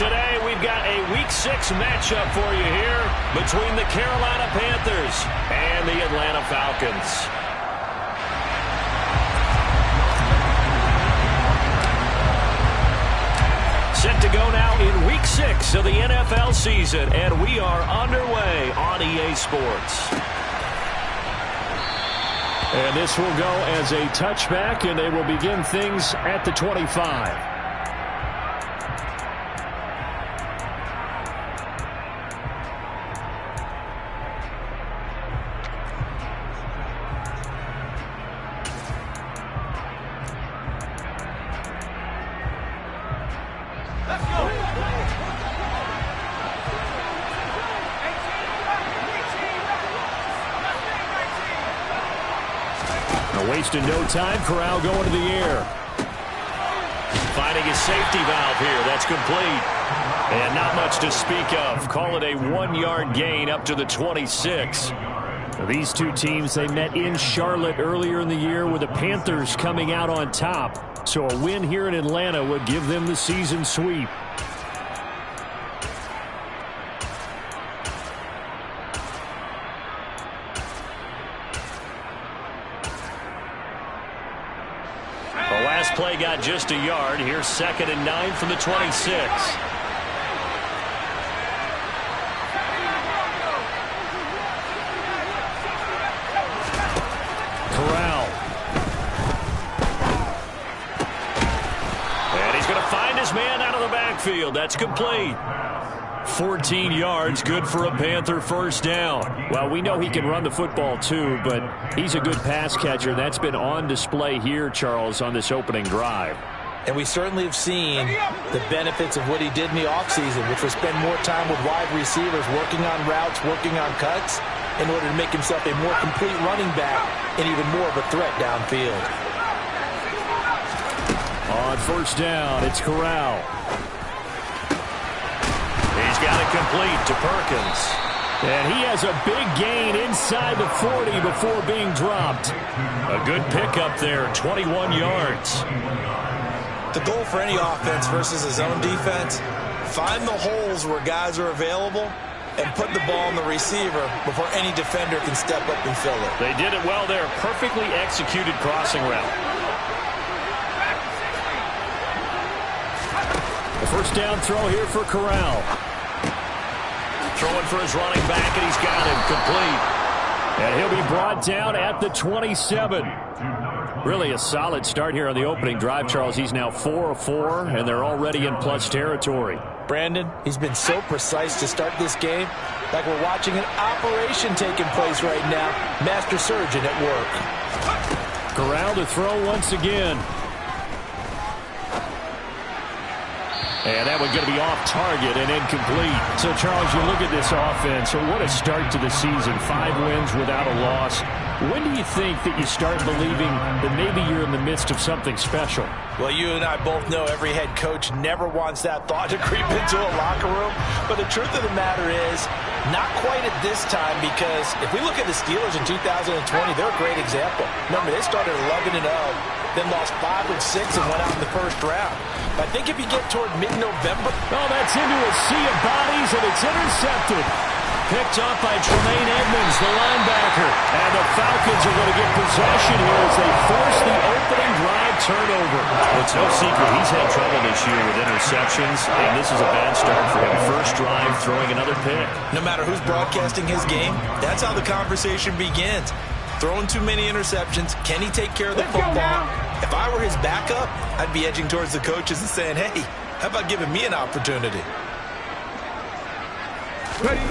Today, we've got a Week 6 matchup for you here between the Carolina Panthers and the Atlanta Falcons. Set to go now in Week 6 of the NFL season, and we are underway on EA Sports. And this will go as a touchback, and they will begin things at the 25. Wasting no time. Corral going to the air. Finding his safety valve here. That's complete. And not much to speak of. Call it a 1-yard gain up to the 26. These two teams, they met in Charlotte earlier in the year with the Panthers coming out on top. So a win here in Atlanta would give them the season sweep. Play got just a yard. Here's 2nd and 9 from the 26. Corral. And he's going to find his man out of the backfield. That's complete. 14 yards, good for a Panther first down. Well, we know he can run the football too, but he's a good pass catcher. That's been on display here, Charles, on this opening drive. And we certainly have seen the benefits of what he did in the offseason, which was spend more time with wide receivers, working on routes, working on cuts, in order to make himself a more complete running back and even more of a threat downfield. On first down, it's Corral. He's got it complete to Perkins. And he has a big gain inside the 40 before being dropped. A good pickup there, 21 yards. The goal for any offense versus his own defense, find the holes where guys are available and put the ball on the receiver before any defender can step up and fill it. They did it well there. Perfectly executed crossing route. The first down throw here for Corral. Throwing for his running back, and he's got him complete. And he'll be brought down at the 27. Really a solid start here on the opening drive, Charles. He's now 4 of 4, and they're already in plus territory. Brandon, he's been so precise to start this game, like we're watching an operation taking place right now. Master surgeon at work. Corral to throw once again. And that one's going to be off target and incomplete. So, Charles, you look at this offense, so what a start to the season. 5 wins without a loss. When do you think that you start believing that maybe you're in the midst of something special? Well, you and I both know every head coach never wants that thought to creep into a locker room. But the truth of the matter is, not quite at this time, because if we look at the Steelers in 2020, they're a great example. Remember, they started 11-0, then lost 5 of 6 and went out in the first round. I think if you get toward mid-November... Oh, that's into a sea of bodies, and it's intercepted. Picked up by Tremaine Edmonds, the linebacker. And the Falcons are going to get possession here as they force the opening drive turnover. It's no secret he's had trouble this year with interceptions, and this is a bad start for him. First drive, throwing another pick. No matter who's broadcasting his game, that's how the conversation begins. Throwing too many interceptions. Can he take care of the football? If I were his backup, I'd be edging towards the coaches and saying, hey, how about giving me an opportunity? Ready.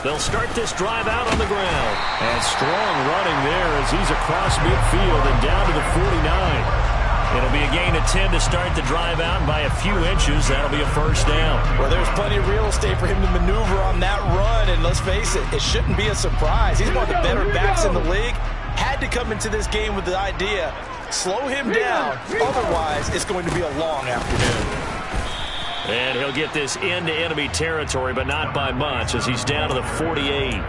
They'll start this drive out on the ground. And strong running there as he's across midfield and down to the 49. It'll be a gain of 10 to start the drive out, and by a few inches, that'll be a first down. Well, there's plenty of real estate for him to maneuver on that run, and let's face it, it shouldn't be a surprise. He's one of the better backs in the league. Had to come into this game with the idea, slow him down, otherwise it's going to be a long afternoon. And he'll get this into enemy territory, but not by much, as he's down to the 48.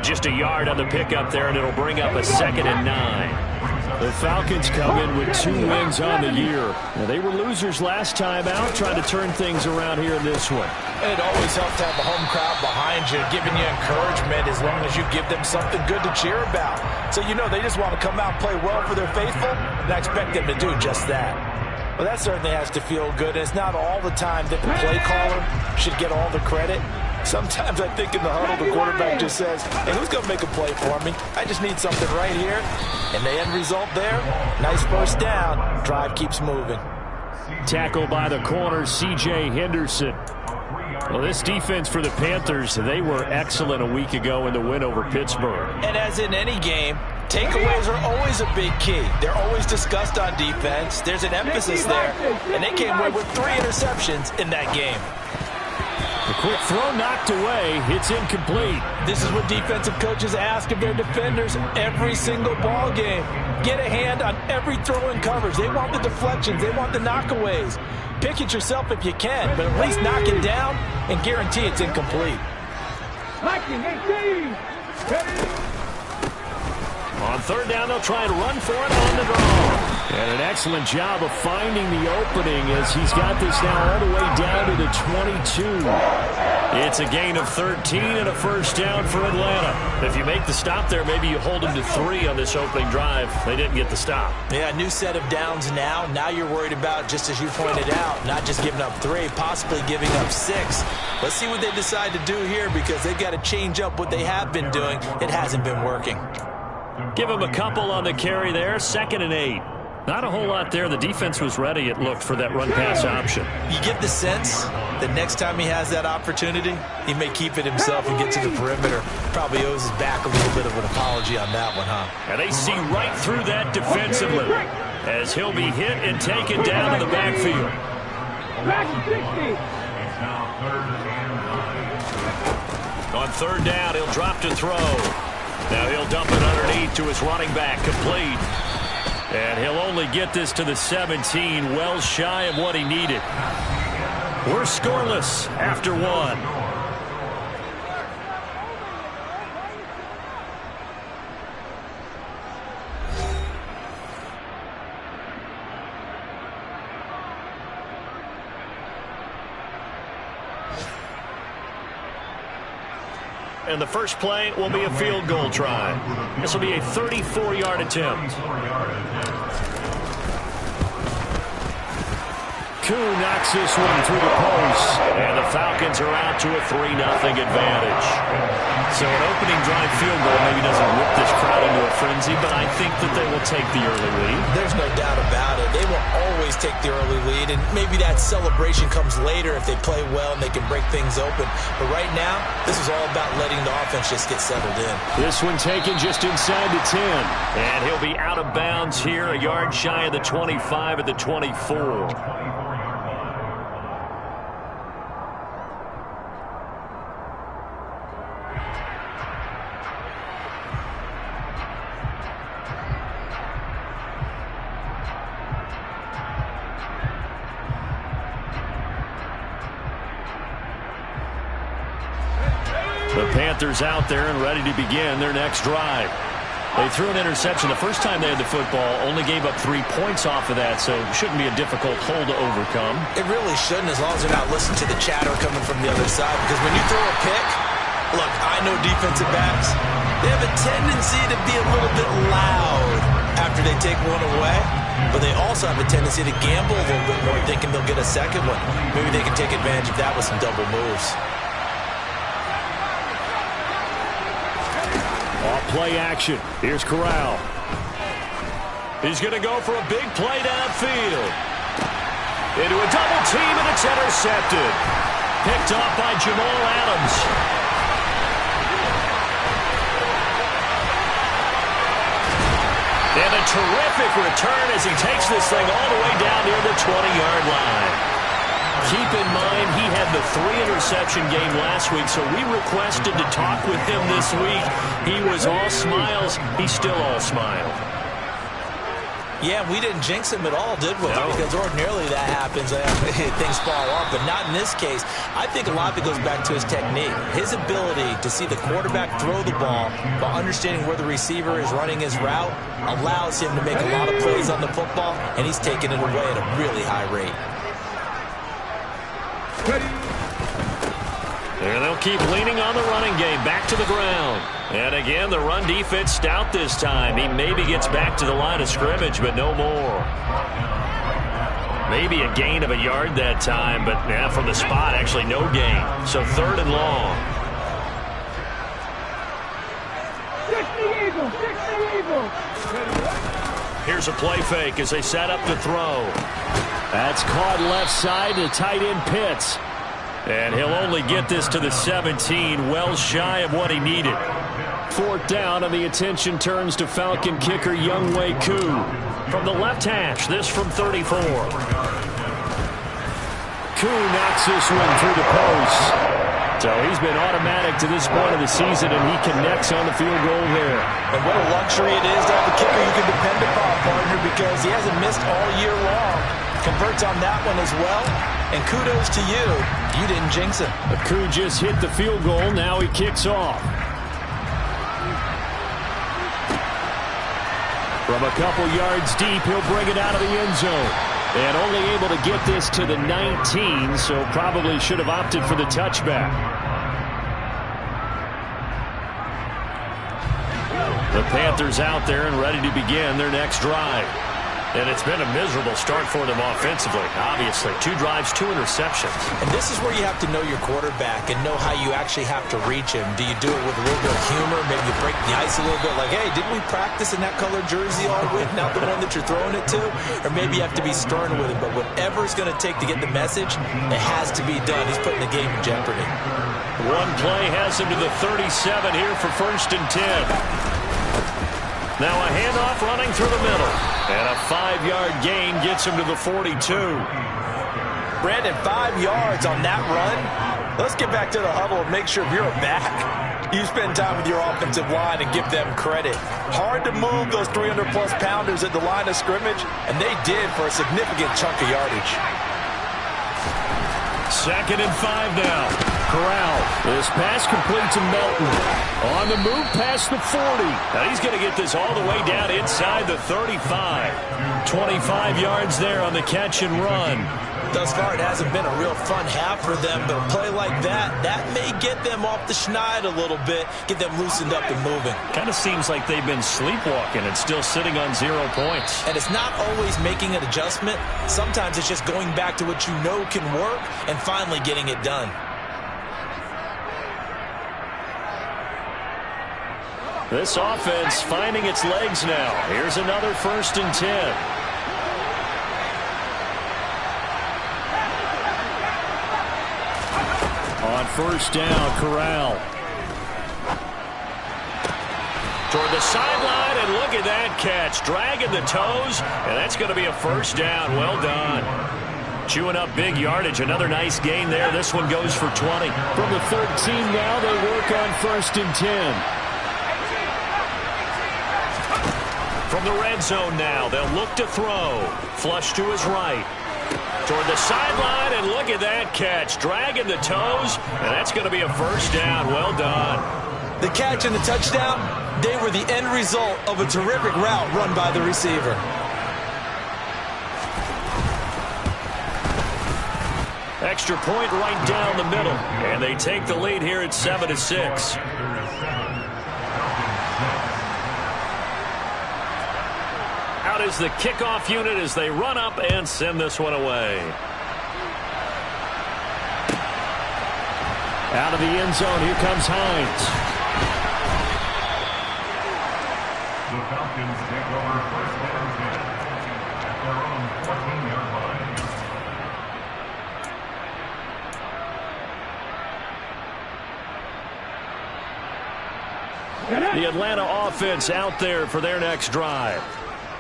Just a yard on the pickup there, and it'll bring up a 2nd and 9. The Falcons come in with 2 wins on the year. Now, they were losers last time out, trying to turn things around here in this one. It always helps to have the home crowd behind you, giving you encouragement as long as you give them something good to cheer about. So you know they just want to come out and play well for their faithful, and I expect them to do just that. Well, that certainly has to feel good, and it's not all the time that the play caller should get all the credit. Sometimes I think in the huddle, the quarterback just says, hey, who's going to make a play for me? I just need something right here. And the end result there, nice first down. Drive keeps moving. Tackle by the corner, C.J. Henderson. Well, this defense for the Panthers, they were excellent a week ago in the win over Pittsburgh. And as in any game, takeaways are always a big key. They're always discussed on defense. There's an emphasis there. And they came away with 3 interceptions in that game. The quick throw knocked away. It's incomplete. This is what defensive coaches ask of their defenders every single ball game. Get a hand on every throw in coverage. They want the deflections. They want the knockaways. Pick it yourself if you can, but at least knock it down and guarantee it's incomplete. On third down, they'll try and run for it on the draw. And an excellent job of finding the opening as he's got this now all the way down to the 22. It's a gain of 13 and a first down for Atlanta. If you make the stop there, maybe you hold them to 3 on this opening drive. They didn't get the stop. Yeah, new set of downs now. Now you're worried about, just as you pointed out, not just giving up 3, possibly giving up 6. Let's see what they decide to do here because they've got to change up what they have been doing. It hasn't been working. Give him a couple on the carry there. 2nd and 8. Not a whole lot there. The defense was ready, it looked, for that run-pass option. You get the sense that next time he has that opportunity, he may keep it himself and get to the perimeter. Probably owes his back a little bit of an apology on that one, huh? And they see right through that defensively as he'll be hit and taken down to the backfield. On third down, he'll drop to throw. Now he'll dump it underneath to his running back, complete. And he'll only get this to the 17, well shy of what he needed. We're scoreless after 1. And the first play will be a field goal try. This will be a 34-yard attempt. Koo knocks this one through the post. And the Falcons are out to a 3-0 advantage. So an opening drive field goal maybe doesn't whip this crowd into a frenzy, but I think that they will take the early lead. There's no doubt about it. They will always take the early lead, and maybe that celebration comes later if they play well and they can break things open. But right now, this is all about letting the offense just get settled in. This one taken just inside the 10. And he'll be out of bounds here, a yard shy of the 25 at the 24. The Panthers out there and ready to begin their next drive. They threw an interception the first time they had the football, only gave up 3 points off of that, so it shouldn't be a difficult hole to overcome. It really shouldn't, as long as they're not listening to the chatter coming from the other side, because when you throw a pick, look, I know defensive backs, they have a tendency to be a little bit loud after they take one away, but they also have a tendency to gamble a little bit more, thinking they'll get a second one. Maybe they can take advantage of that with some double moves. Play action. Here's Corral. He's going to go for a big play downfield. Into a double team, and it's intercepted. Picked off by Jamal Adams. And a terrific return as he takes this thing all the way down near the 20-yard line. Keep in mind, he had the 3-interception game last week, so we requested to talk with him this week. He was all smiles. He's still all smile. Yeah, we didn't jinx him at all, did we? No. Because ordinarily that happens. Things fall off, but not in this case. I think a lot of it goes back to his technique. His ability to see the quarterback throw the ball while understanding where the receiver is running his route allows him to make a lot of plays on the football, and he's taking it away at a really high rate. And they'll keep leaning on the running game. Back to the ground. And again, the run defense stout this time. He maybe gets back to the line of scrimmage, but no more. Maybe a gain of a yard that time, but from the spot, actually no gain. So 3rd and long. Here's a play fake as they set up to throw. That's caught left side to tight end Pitts. And he'll only get this to the 17, well shy of what he needed. 4th down, and the attention turns to Falcon kicker Younghoe Koo. From the left hash, this from 34. Koo knocks this one through the post. So he's been automatic to this point of the season, and he connects on the field goal there. And what a luxury it is to have a kicker you can depend upon, partner, because he hasn't missed all year long. Converts on that one as well. And kudos to you. You didn't jinx him. Koo just hit the field goal. Now he kicks off. From a couple yards deep, he'll bring it out of the end zone. And only able to get this to the 19, so probably should have opted for the touchback. The Panthers out there and ready to begin their next drive. And it's been a miserable start for them offensively, obviously. 2 drives, 2 interceptions. And this is where you have to know your quarterback and know how you actually have to reach him. Do you do it with a little bit of humor? Maybe you break the ice a little bit like, hey, didn't we practice in that colored jersey all week, not the one that you're throwing it to? Or maybe you have to be stern with him. But whatever it's going to take to get the message, it has to be done. He's putting the game in jeopardy. One play has him to the 37 here for 1st and 10. Now a handoff running through the middle. And a 5-yard gain gets him to the 42. Brandon, 5 yards on that run. Let's get back to the huddle and make sure if you're a back, you spend time with your offensive line and give them credit. Hard to move those 300-plus pounders at the line of scrimmage, and they did for a significant chunk of yardage. 2nd and 5 now. Corral. This pass complete to Melton. On the move past the 40. Now he's going to get this all the way down inside the 35. 25 yards there on the catch and run. Thus far, it hasn't been a real fun half for them, but a play like that may get them off the schneid a little bit, get them loosened up and moving. Kind of seems like they've been sleepwalking and still sitting on 0 points. And it's not always making an adjustment. Sometimes it's just going back to what you know can work and finally getting it done. This offense finding its legs now. Here's another 1st and 10. On 1st down, Corral. Toward the sideline, and look at that catch. Dragging the toes, and that's going to be a 1st down. Well done. Chewing up big yardage. Another nice gain there. This one goes for 20. From the 13 now, they work on 1st and 10. From the red zone now, they'll look to throw. Flush to his right. Toward the sideline, and look at that catch. Dragging the toes, and that's going to be a 1st down. Well done. The catch and the touchdown, they were the end result of a terrific route run by the receiver. Extra point right down the middle, and they take the lead here at 7-6. Out is the kickoff unit as they run up and send this one away. Out of the end zone, here comes Hines. The Falcons take over 1st and 10 at their own 14-yard line. The Atlanta offense out there for their next drive.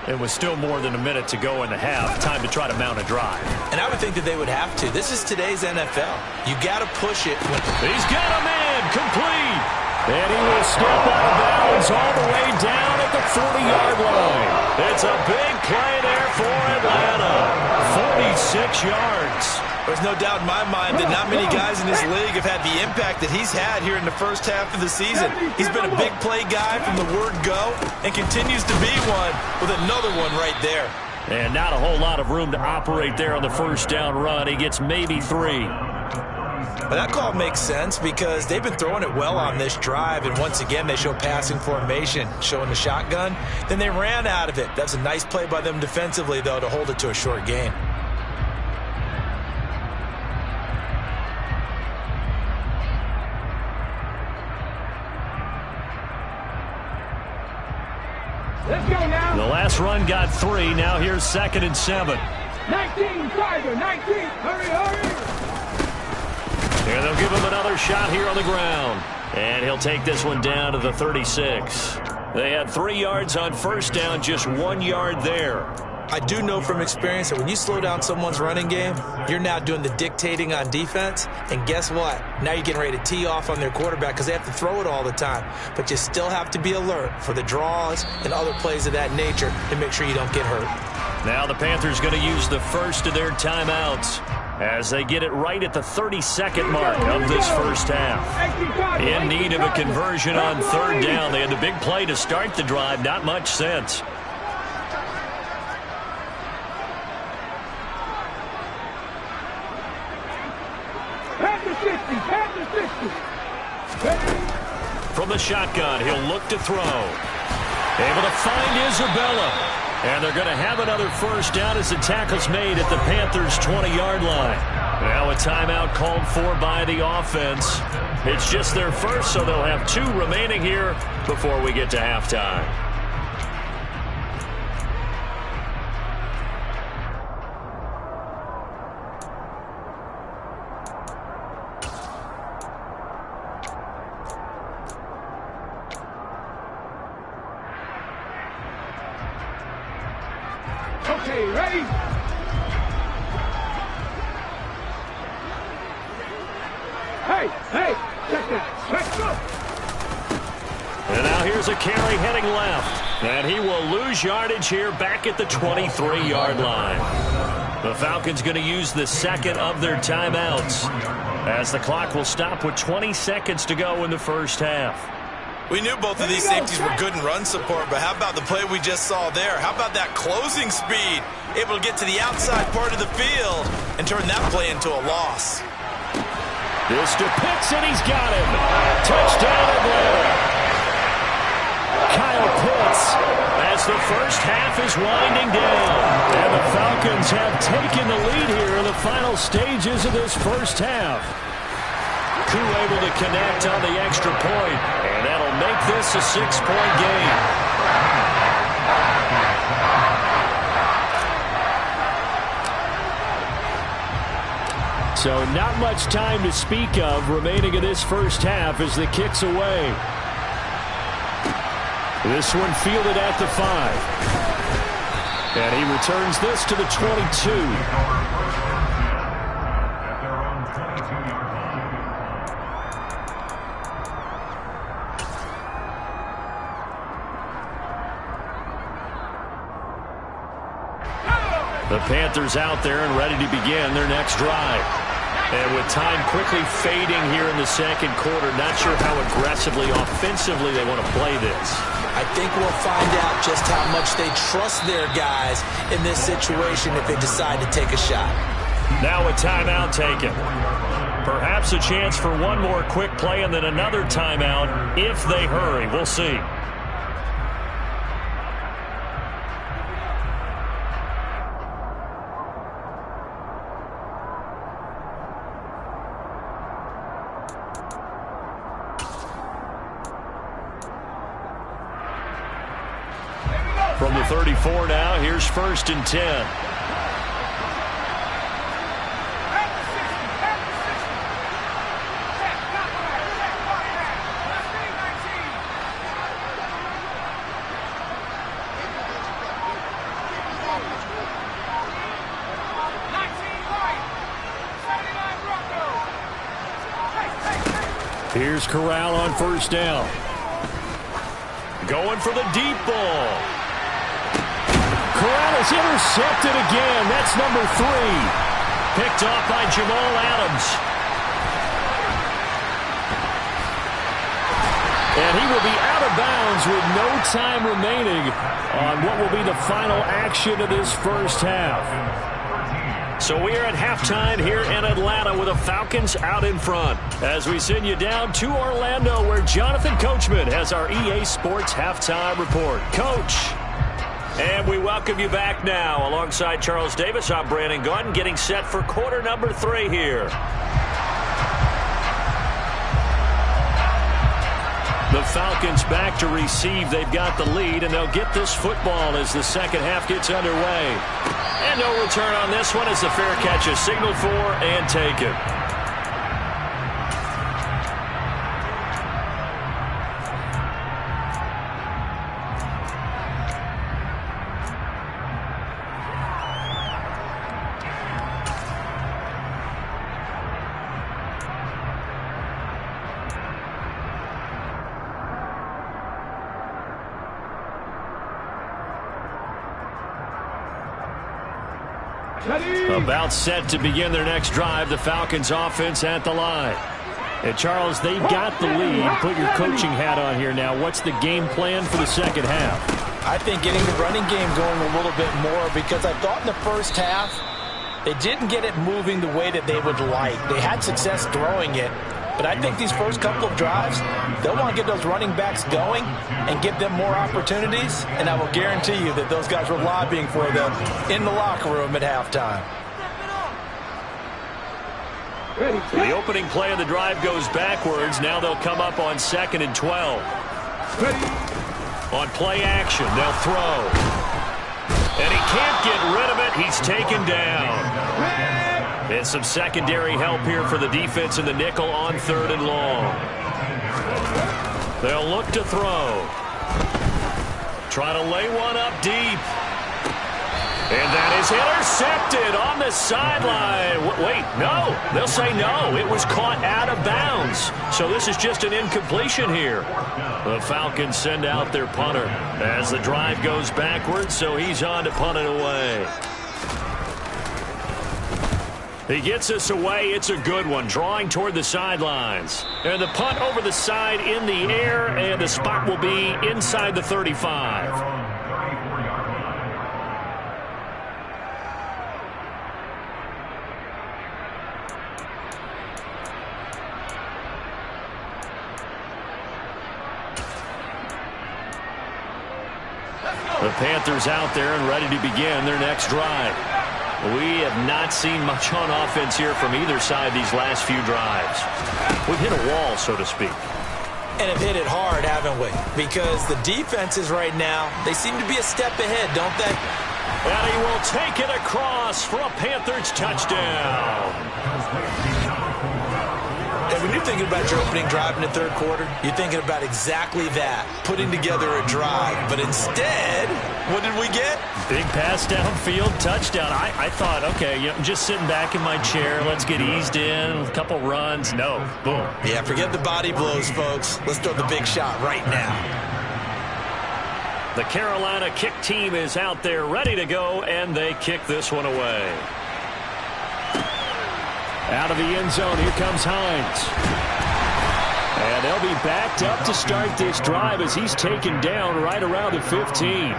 It was still more than a minute to go in the half. Time to try to mount a drive. And I would think that they would have to. This is today's NFL. You got to push it. He's got a man complete. And he will step out of bounds all the way down at the 40-yard line. It's a big play there for Atlanta. 46 yards. There's no doubt in my mind that not many guys in this league have had the impact that he's had here in the first half of the season. He's been a big play guy from the word go and continues to be one with another one right there. And not a whole lot of room to operate there on the first down run. He gets maybe 3. But that call makes sense because they've been throwing it well on this drive, and once again they show passing formation, showing the shotgun. Then they ran out of it. That's a nice play by them defensively, though, to hold it to a short gain. Let's go now. The last run got 3. Now here's 2nd and 7. 19, Tiger, 19. Hurry, hurry. And they'll give him another shot here on the ground. And he'll take this one down to the 36. They had 3 yards on first down, just 1 yard there. I do know from experience that when you slow down someone's running game, you're now doing the dictating on defense. And guess what? Now you're getting ready to tee off on their quarterback because they have to throw it all the time. But you still have to be alert for the draws and other plays of that nature to make sure you don't get hurt. Now the Panthers going to use the first of their timeouts as they get it right at the 32nd mark of this first half. In need of a conversion on 3rd down. They had the big play to start the drive. Not much sense. From the shotgun, he'll look to throw. Able to find Isabella. And they're going to have another first down as the tackle's made at the Panthers' 20-yard line. Now a timeout called for by the offense. It's just their first, so they'll have 2 remaining here before we get to halftime. Okay, ready? Hey, check that. Let's go. And now here's a carry heading left. And he will lose yardage here back at the 23-yard line. The Falcons going to use the 2nd of their timeouts as the clock will stop with 20 seconds to go in the first half. We knew both of these safeties were good in run support, but how about the play we just saw there? How about that closing speed? Able to get to the outside part of the field and turn that play into a loss. This to Pitts, and he's got him. Touchdown, Atlanta. Kyle Pitts as the first half is winding down. And the Falcons have taken the lead here in the final stages of this first half. Koo able to connect on the extra point, and that'll make this a 6-point game. So not much time to speak of remaining in this first half as the kick's away. This one fielded at the 5. And he returns this to the 22. The Panthers out there and ready to begin their next drive. And with time quickly fading here in the second quarter, not sure how aggressively, offensively they want to play this. I think we'll find out just how much they trust their guys in this situation if they decide to take a shot. Now a timeout taken. Perhaps a chance for one more quick play and then another timeout if they hurry. We'll see. From the 34 now, here's 1st and 10. Here's Corral on first down. Going for the deep ball. Corral is intercepted again. That's number 3. Picked off by Jamal Adams. And he will be out of bounds with no time remaining on what will be the final action of this first half. So we are at halftime here in Atlanta with the Falcons out in front. As we send you down to Orlando where Jonathan Coachman has our EA Sports Halftime Report. Coach. And we welcome you back now. Alongside Charles Davis, I'm Brandon Gaudin getting set for quarter number 3 here. The Falcons back to receive. They've got the lead, and they'll get this football as the second half gets underway. And no return on this one as the fair catch is signaled for and taken. About set to begin their next drive, the Falcons offense at the line. And Charles, they've got the lead. Put your coaching hat on here now. What's the game plan for the second half? I think getting the running game going a little bit more, because I thought in the first half they didn't get it moving the way that they would like. They had success throwing it, but I think these first couple of drives, they'll want to get those running backs going and give them more opportunities, and I will guarantee you that those guys were lobbying for them in the locker room at halftime. The opening play of the drive goes backwards. Now they'll come up on 2nd and 12. On play action, they'll throw. And he can't get rid of it. He's taken down. And some secondary help here for the defense in the nickel on 3rd and long. They'll look to throw. Try to lay one up deep. And that is intercepted on the sideline. Wait, no. They'll say no. It was caught out of bounds. So this is just an incompletion here. The Falcons send out their punter as the drive goes backwards, so he's on to punt it away. He gets us away. It's a good one, drawing toward the sidelines. And the punt over the side in the air, and the spot will be inside the 35. The Panthers out there and ready to begin their next drive. We have not seen much on offense here from either side these last few drives. We've hit a wall, so to speak. And have hit it hard, haven't we? Because the defenses right now, they seem to be a step ahead, don't they? And he will take it across for a Panthers touchdown. And when you're thinking about your opening drive in the third quarter, you're thinking about exactly that, putting together a drive. But instead, what did we get? Big pass downfield, touchdown. I thought, okay, you know, just sitting back in my chair, let's get eased in, a couple runs. No, boom. Yeah, forget the body blows, folks. Let's throw the big shot right now. The Carolina kick team is out there ready to go, and they kick this one away. Out of the end zone, here comes Hines. And they'll be backed up to start this drive as he's taken down right around the 15.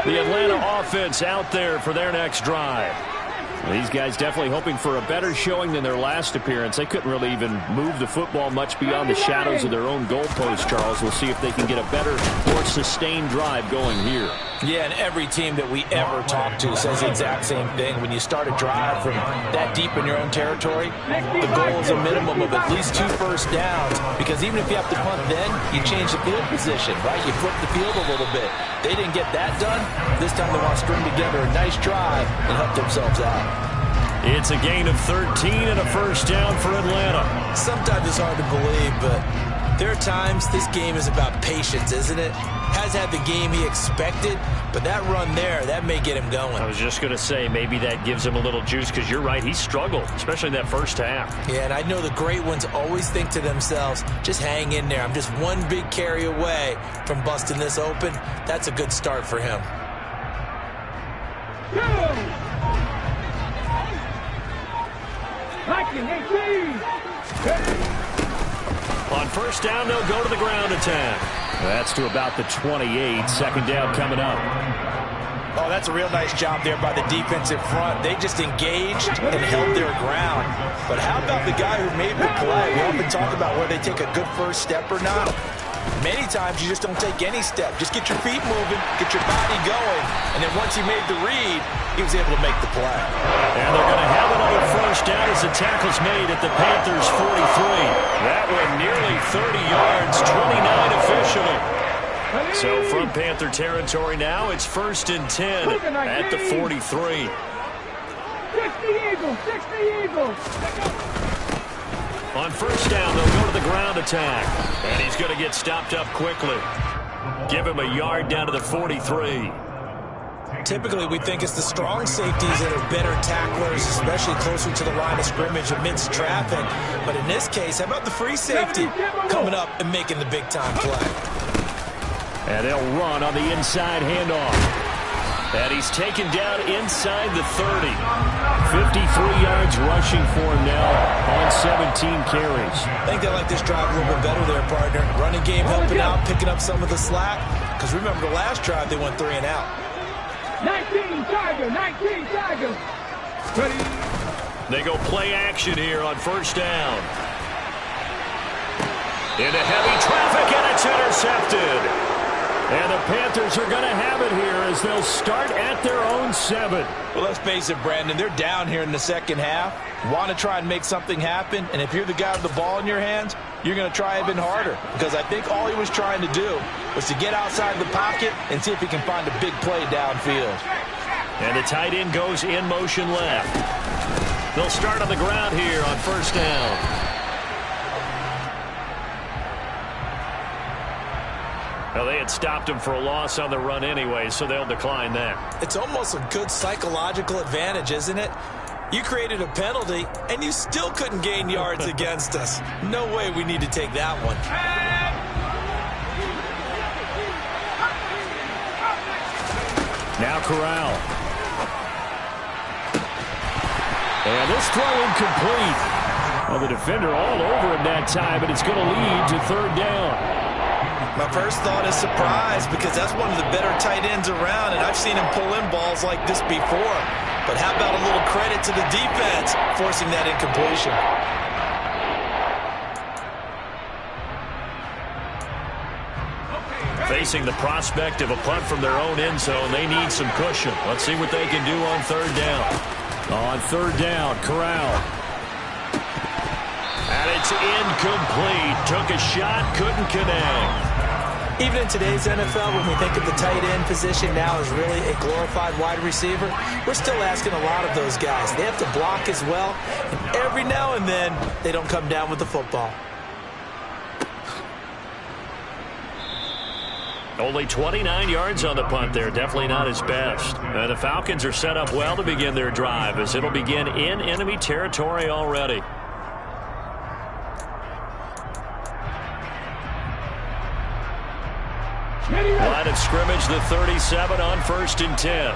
The Atlanta offense out there for their next drive. These guys definitely hoping for a better showing than their last appearance. They couldn't really even move the football much beyond the shadows of their own goalpost, Charles. We'll see if they can get a better, more sustained drive going here. Yeah, and every team that we ever talk to says the exact same thing. When you start a drive from that deep in your own territory, the goal is a minimum of at least 2 first downs, because even if you have to punt then, you change the field position, right? You flip the field a little bit. They didn't get that done. This time they want to string together a nice drive and help themselves out. It's a gain of 13 and a first down for Atlanta. Sometimes it's hard to believe, but There are times this game is about patience, isn't it? Has had the game he expected, but that run there, that may get him going. I was just going to say, maybe that gives him a little juice, because you're right, he struggled, especially in that first half. Yeah, and I know the great ones always think to themselves, just hang in there. I'm just one big carry away from busting this open. That's a good start for him. On first down, they'll go to the ground attack. That's to about the 28. Second down coming up. Oh, that's a real nice job there by the defensive front. They just engaged and held their ground. But how about the guy who made the play? We often talk about whether they take a good first step or not. Many times you just don't take any step. Just get your feet moving, get your body going, and then once he made the read, he was able to make the play. And they're going to have another first down as the tackle's made at the Panthers' 43. That one nearly 30 yards, 29 officially. So from Panther territory now, it's 1st and 10 at the 43. 60 Eagles. On first down, they'll go to the ground attack. And he's going to get stopped up quickly. Give him a yard down to the 43. Typically, we think it's the strong safeties that are better tacklers, especially closer to the line of scrimmage amidst traffic. But in this case, how about the free safety coming up and making the big-time play? And they'll run on the inside handoff. And he's taken down inside the 30. 53 yards rushing for him now on 17 carries. I think they like this drive a little bit better there, partner. Running game helping out, picking up some of the slack. Because remember, the last drive, they went 3 and out. 19 Tigers. Ready. They go play action here on first down. Into heavy traffic, and it's intercepted. And the Panthers are going to have it here as they'll start at their own 7. Well, let's face it, Brandon. They're down here in the second half. Want to try and make something happen. And if you're the guy with the ball in your hands, you're going to try even harder. Because I think all he was trying to do was to get outside the pocket and see if he can find a big play downfield. And the tight end goes in motion left. They'll start on the ground here on first down. Well, they had stopped him for a loss on the run anyway, so they'll decline that. It's almost a good psychological advantage, isn't it? You created a penalty, and you still couldn't gain yards against us. No way we need to take that one. Now Corral. And this throw incomplete. Well, the defender all over him that time, and it's going to lead to third down. My first thought is surprise, because that's one of the better tight ends around, and I've seen him pull in balls like this before. But how about a little credit to the defense forcing that incompletion? Facing the prospect of a punt from their own end zone, they need some cushion. Let's see what they can do on third down. On third down, Corral. And it's incomplete. Took a shot, couldn't connect. Even in today's NFL, when we think of the tight end position now as really a glorified wide receiver, we're still asking a lot of those guys. They have to block as well, and every now and then, they don't come down with the football. Only 29 yards on the punt there. Definitely not his best. And the Falcons are set up well to begin their drive, as it'll begin in enemy territory already. Line of scrimmage, the 37 on 1st and 10.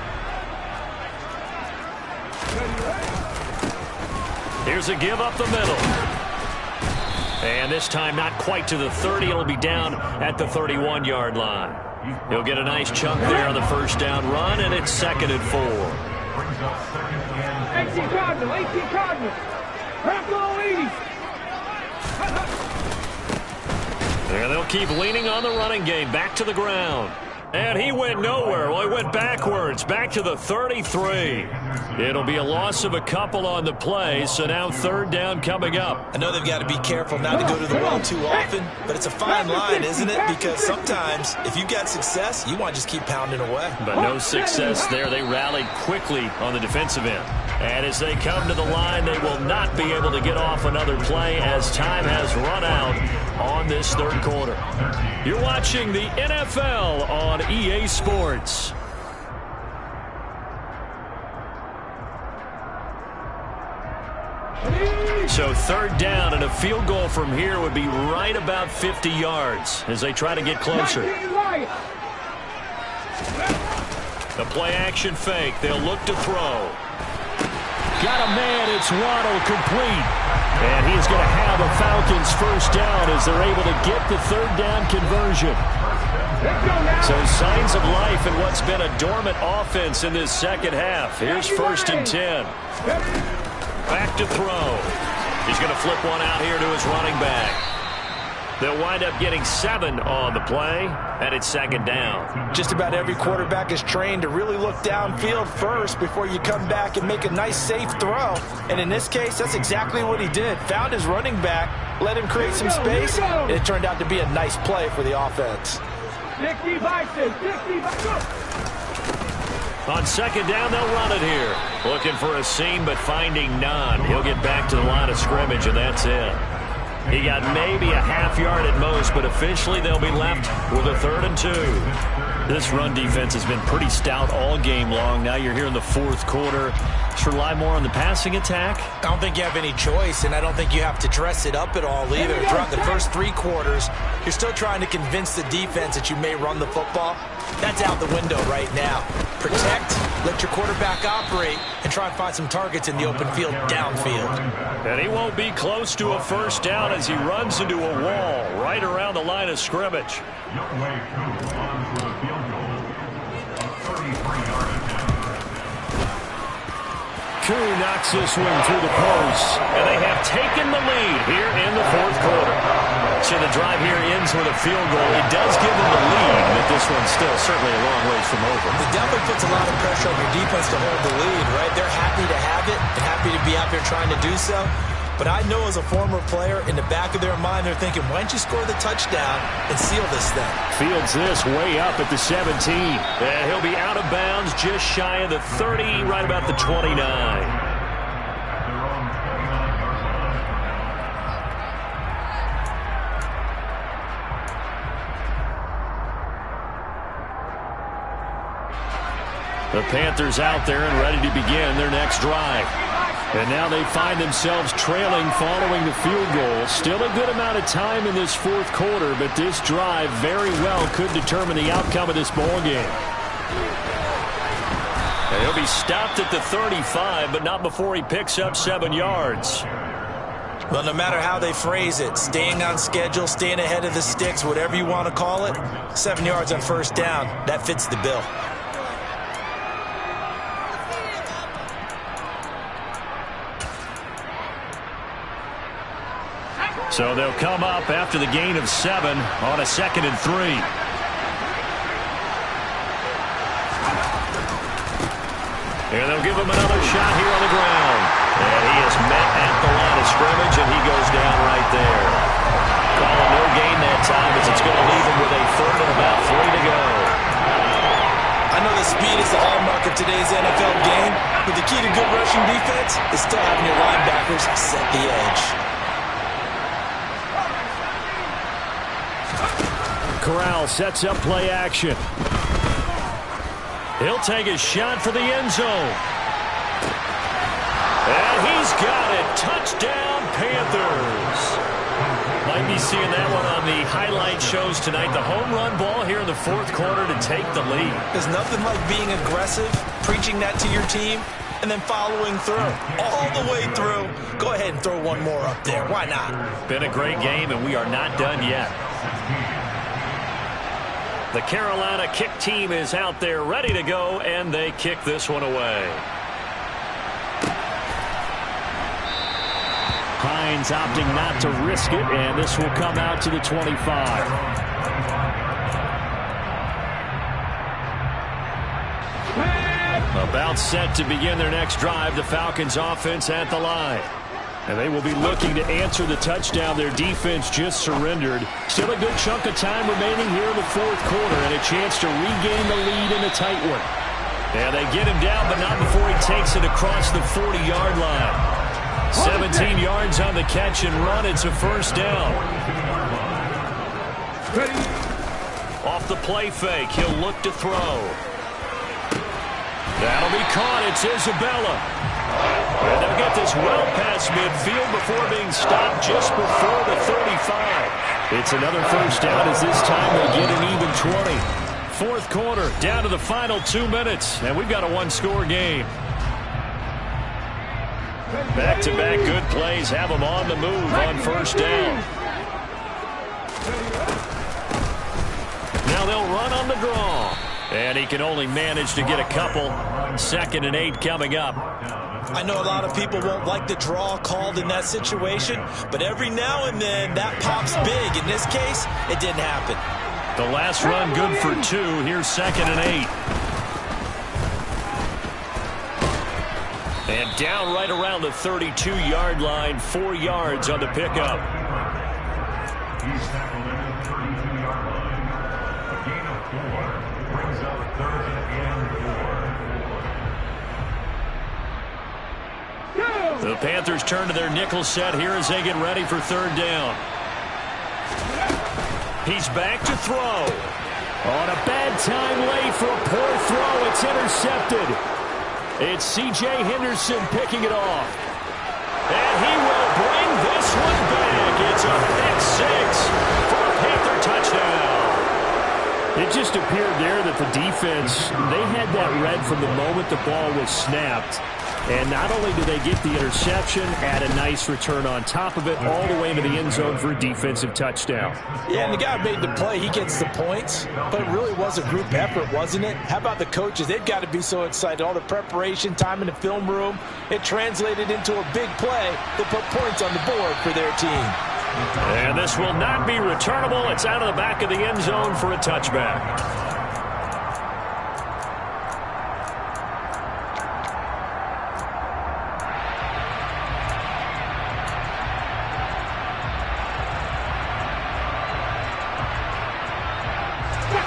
Here's a give up the middle. And this time not quite to the 30. It'll be down at the 31-yard line. He'll get a nice chunk there on the first down run, and it's 2nd and 4. 18 Cardinals. Rambo 80. And they'll keep leaning on the running game. Back to the ground. And he went nowhere. Well, he went backwards. Back to the 33. It'll be a loss of a couple on the play, so now third down coming up. I know they've got to be careful not to go to the well too often, but it's a fine line, isn't it? Because sometimes, if you've got success, you want to just keep pounding away. But no success there. They rallied quickly on the defensive end. And as they come to the line, they will not be able to get off another play as time has run out on this third quarter. You're watching the NFL on EA Sports. So third down, and a field goal from here would be right about 50 yards as they try to get closer. The play-action fake. They'll look to throw. Got a man. It's Waddle, complete. And he's going to have a Falcons first down as they're able to get the third down conversion. So signs of life in what's been a dormant offense in this second half. Here's 1st and 10. Back to throw. He's going to flip one out here to his running back. They'll wind up getting 7 on the play, and it's 2nd down. Just about every quarterback is trained to really look downfield first before you come back and make a nice, safe throw. And in this case, that's exactly what he did. Found his running back, let him create some space, and it turned out to be a nice play for the offense. 60 by 6, 60 by 6. On 2nd down, they'll run it here. Looking for a seam, but finding none. He'll get back to the line of scrimmage, and that's it. He got maybe a half yard at most, but officially they'll be left with a 3rd and 2. This run defense has been pretty stout all game long. Now you're here in the 4th quarter. Just rely more on the passing attack. I don't think you have any choice, and I don't think you have to dress it up at all either. Throughout the first 3 quarters, you're still trying to convince the defense that you may run the football. That's out the window right now. Protect, let your quarterback operate, and try and find some targets in the open field downfield. And he won't be close to a first down as he runs into a wall right around the line of scrimmage. Youngway 2 on for the field goal. A 33-yard attempt. Koo knocks this one through the post, and they have taken the lead here in the 4th quarter. So the drive here ends with a field goal. It does give them the lead, but this one's still certainly a long ways from over. It definitely puts a lot of pressure on your defense to hold the lead, right? They're happy to have it and happy to be out there trying to do so. But I know as a former player, in the back of their mind, they're thinking, why don't you score the touchdown and seal this thing? Fields this way up at the 17. And he'll be out of bounds just shy of the 30, right about the 29. The Panthers out there and ready to begin their next drive. And now they find themselves trailing following the field goal. Still a good amount of time in this 4th quarter, but this drive very well could determine the outcome of this ball game. And he'll be stopped at the 35, but not before he picks up 7 yards. Well, no matter how they phrase it, staying on schedule, staying ahead of the sticks, whatever you want to call it, 7 yards on first down, that fits the bill. So they'll come up after the gain of 7 on a 2nd and 3. And they'll give him another shot here on the ground. And he is met at the line of scrimmage, and he goes down right there. Call it no gain that time as it's going to leave him with a 3rd and about 3 to go. I know the speed is the hallmark of today's NFL game, but the key to good rushing defense is still having your linebackers set the edge. Corral sets up play action. He'll take a shot for the end zone. And he's got it. Touchdown, Panthers. Might be seeing that one on the highlight shows tonight. The home run ball here in the 4th quarter to take the lead. There's nothing like being aggressive, preaching that to your team, and then following through. All the way through. Go ahead and throw one more up there. Why not? Been a great game, and we are not done yet. The Carolina kick team is out there ready to go, and they kick this one away. Hines opting not to risk it, and this will come out to the 25. About set to begin their next drive, the Falcons offense at the line. And they will be looking to answer the touchdown their defense just surrendered. Still a good chunk of time remaining here in the 4th quarter and a chance to regain the lead in a tight one. And they get him down, but not before he takes it across the 40-yard line. 17 yards on the catch and run. It's a first down. Ready. Off the play fake, he'll look to throw. That'll be caught. It's Isabella. And they'll get this well past midfield before being stopped just before the 35. It's another first down as this time they get an even 20. Fourth quarter, down to the final 2 minutes, and we've got a one-score game. Back-to-back good plays have them on the move on first down. Now they'll run on the draw. And he can only manage to get a couple. 2nd and 8 coming up. I know a lot of people won't like the draw called in that situation, but every now and then that pops big. In this case, it didn't happen. The last run good for 2. Here's 2nd and 8. And down right around the 32-yard line, 4 yards on the pickup. He's tackled at the 32-yard line. A gain of 4 brings up 3rd and 4. The Panthers turn to their nickel set here as they get ready for 3rd down. He's back to throw. On a bad time late for a poor throw. It's intercepted. It's C.J. Henderson picking it off. And he will bring this one back. It's a pick 6 for a Panther touchdown. It just appeared there that the defense, they had that read from the moment the ball was snapped. And not only do they get the interception, add a nice return on top of it, all the way into the end zone for a defensive touchdown. Yeah, and the guy made the play. He gets the points, but it really was a group effort, wasn't it? How about the coaches? They've got to be so excited. All the preparation, time in the film room, it translated into a big play that put points on the board for their team. And this will not be returnable. It's out of the back of the end zone for a touchback.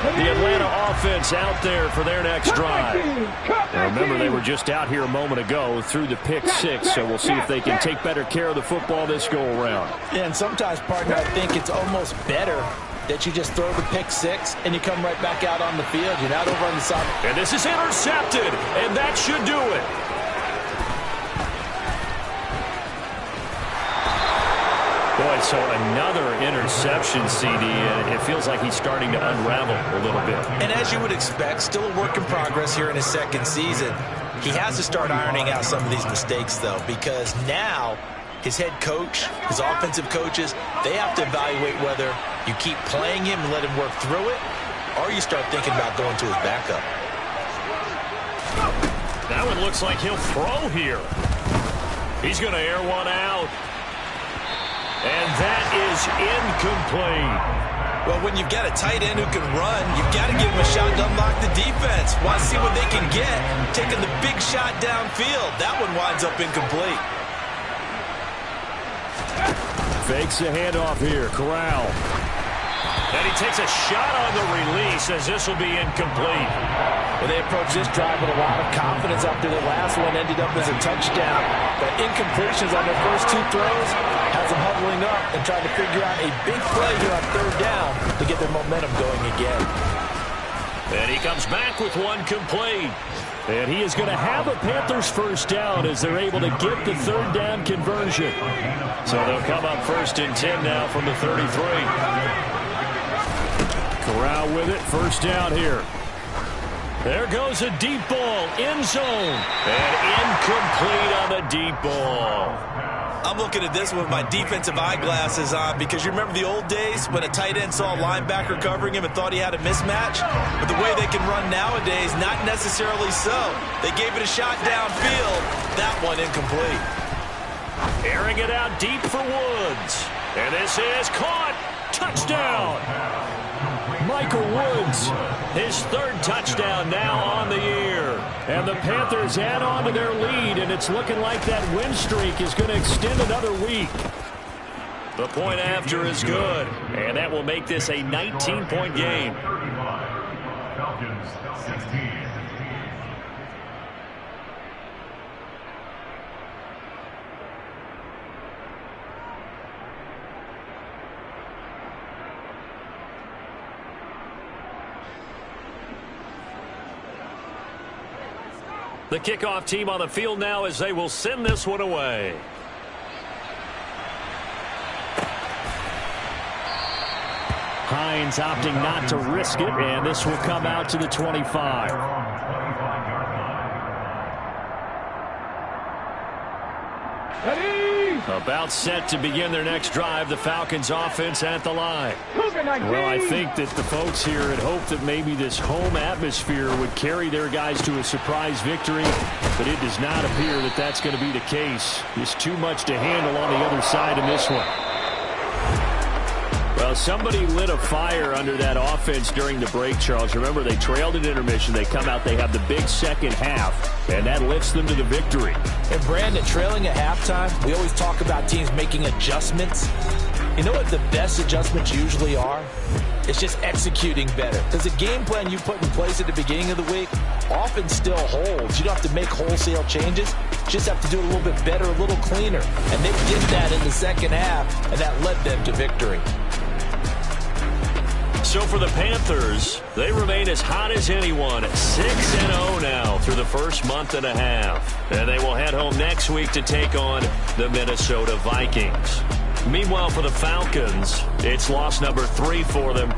The Atlanta offense out there for their next drive. Now remember, they were just out here a moment ago through the pick 6, so we'll see if they can take better care of the football this go-around. Yeah, and sometimes, partner, I think it's almost better that you just throw the pick 6 and you come right back out on the field. You're not over on the side. And this is intercepted, and that should do it. Boy, so another interception, CD, and it feels like he's starting to unravel a little bit. And as you would expect, still a work in progress here in his 2nd season. He has to start ironing out some of these mistakes, though, because now his head coach, his offensive coaches, they have to evaluate whether you keep playing him and let him work through it, or you start thinking about going to his backup. That one looks like he'll throw here. He's going to air one out. And that is incomplete. Well, when you've got a tight end who can run, you've got to give him a shot to unlock the defense. Want to see what they can get, taking the big shot downfield. That one winds up incomplete. Fakes the handoff here. Corral. And he takes a shot on the release as this will be incomplete. Well, they approached this drive with a lot of confidence after the last one ended up as a touchdown. But incompletions on their first 2 throws has them huddling up and trying to figure out a big play here on 3rd down to get their momentum going again. And he comes back with one complete. And he is going to have a Panthers first down as they're able to get the 3rd down conversion. So they'll come up 1st and 10 now from the 33. Corral with it, first down here. There goes a deep ball, end zone, and incomplete on the deep ball. I'm looking at this one with my defensive eyeglasses on because you remember the old days when a tight end saw a linebacker covering him and thought he had a mismatch? But the way they can run nowadays, not necessarily so. They gave it a shot downfield. That one incomplete. Airing it out deep for Woods. And this is caught. Touchdown. Michael Woods, his 3rd touchdown now on the year. And the Panthers add on to their lead, and it's looking like that win streak is going to extend another week. The point after is good, and that will make this a 19-point game. Falcons 16. The kickoff team on the field now as they will send this one away. Hines opting not to risk it, and this will come out to the 25. About set to begin their next drive, the Falcons offense at the line. Well, I think that the folks here had hoped that maybe this home atmosphere would carry their guys to a surprise victory, but it does not appear that that's going to be the case. There's too much to handle on the other side in this one. Well, somebody lit a fire under that offense during the break, Charles. Remember, they trailed at intermission. They come out, they have the big second half, and that lifts them to the victory. And, Brandon, trailing at halftime, we always talk about teams making adjustments. You know what the best adjustments usually are? It's just executing better. Because the game plan you put in place at the beginning of the week often still holds. You don't have to make wholesale changes. You just have to do it a little bit better, a little cleaner. And they did that in the second half, and that led them to victory. So for the Panthers, they remain as hot as anyone, 6-0 now through the first month and a half. And they will head home next week to take on the Minnesota Vikings. Meanwhile, for the Falcons, it's loss number 3 for them.